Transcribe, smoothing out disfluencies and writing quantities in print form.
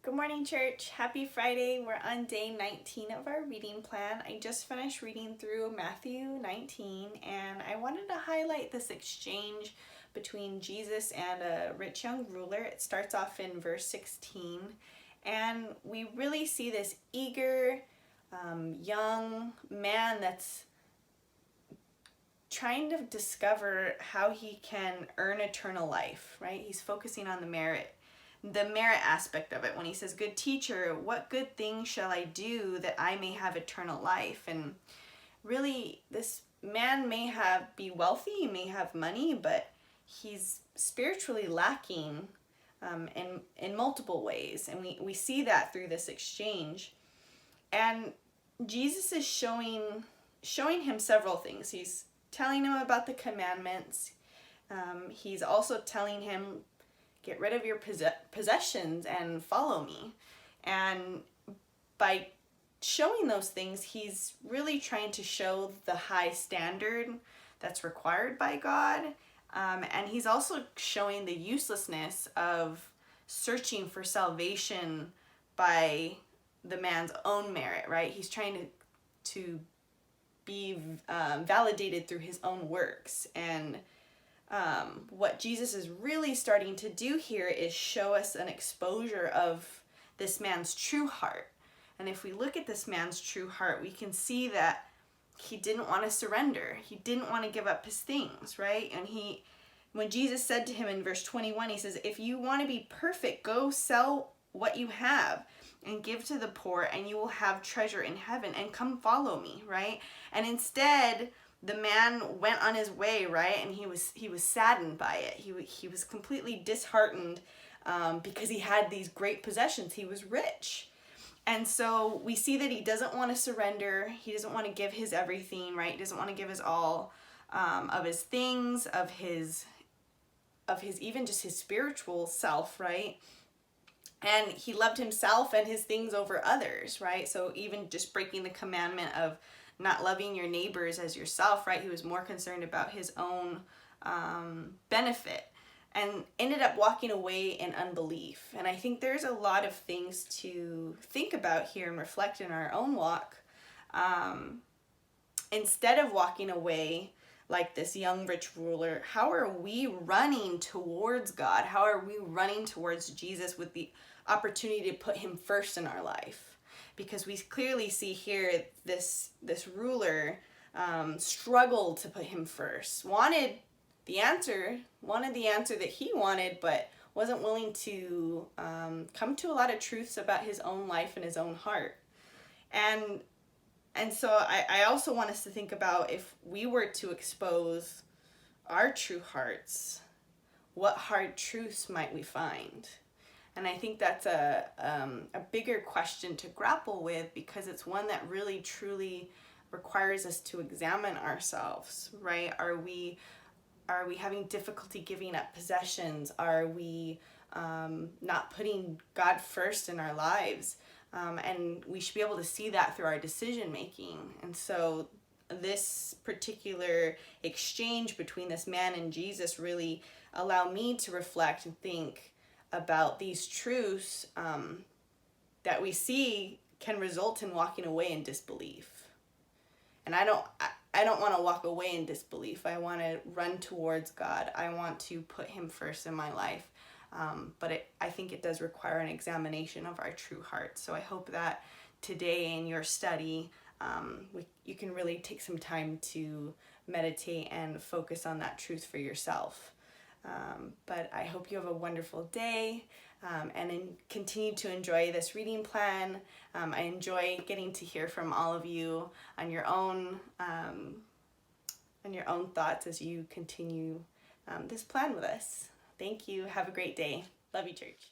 Good morning, church. Happy Friday. We're on day 19 of our reading plan. I just finished reading through Matthew 19, and I wanted to highlight this exchange between Jesus and a rich young ruler. It starts off in verse 16, and we really see this eager young man that's trying to discover how he can earn eternal life, right? He's focusing on the merit aspect of it when he says, "Good teacher, what good thing shall I do that I may have eternal life?" And really, this man may be wealthy, he may have money, but he's spiritually lacking in multiple ways. And we see that through this exchange. And Jesus is showing him several things. He's telling him about the commandments. He's also telling him, get rid of your possessions and follow me. And by showing those things, he's really trying to show the high standard that's required by God. And he's also showing the uselessness of searching for salvation by the man's own merit, right? He's trying to be validated through his own works. And what Jesus is really starting to do here is show us an exposure of this man's true heart. And if we look at this man's true heart, we can see that he didn't want to surrender. He didn't want to give up his things, right? And when Jesus said to him in verse 21, he says, "If you want to be perfect, go sell what you have and give to the poor, and you will have treasure in heaven, and come follow me," right? And instead, the man went on his way, right? And he was saddened by it. He was completely disheartened because he had these great possessions. He was rich. And so we see that he doesn't want to surrender. He doesn't want to give his everything, right? He doesn't want to give his all of his things, of his even just his spiritual self, right? And he loved himself and his things over others, right? So even just breaking the commandment of not loving your neighbors as yourself, right? He was more concerned about his own benefit and ended up walking away in unbelief. And I think there's a lot of things to think about here and reflect in our own walk. Instead of walking away like this young rich ruler, how are we running towards God? How are we running towards Jesus with the opportunity to put him first in our life? Because we clearly see here this ruler struggled to put him first, wanted the answer that he wanted, but wasn't willing to come to a lot of truths about his own life and his own heart. And so I also want us to think about, if we were to expose our true hearts, what hard truths might we find? And I think that's a bigger question to grapple with, because it's one that really truly requires us to examine ourselves, right? Are we having difficulty giving up possessions? Are we not putting God first in our lives? And we should be able to see that through our decision making. And so this particular exchange between this man and Jesus really allowed me to reflect and think about these truths that we see can result in walking away in disbelief. And I don't want to walk away in disbelief. I want to run towards God. I want to put him first in my life. But I think it does require an examination of our true heart. So I hope that today in your study, you can really take some time to meditate and focus on that truth for yourself. But I hope you have a wonderful day and continue to enjoy this reading plan. I enjoy getting to hear from all of you on your own thoughts as you continue this plan with us. Thank you. Have a great day. Love you, church.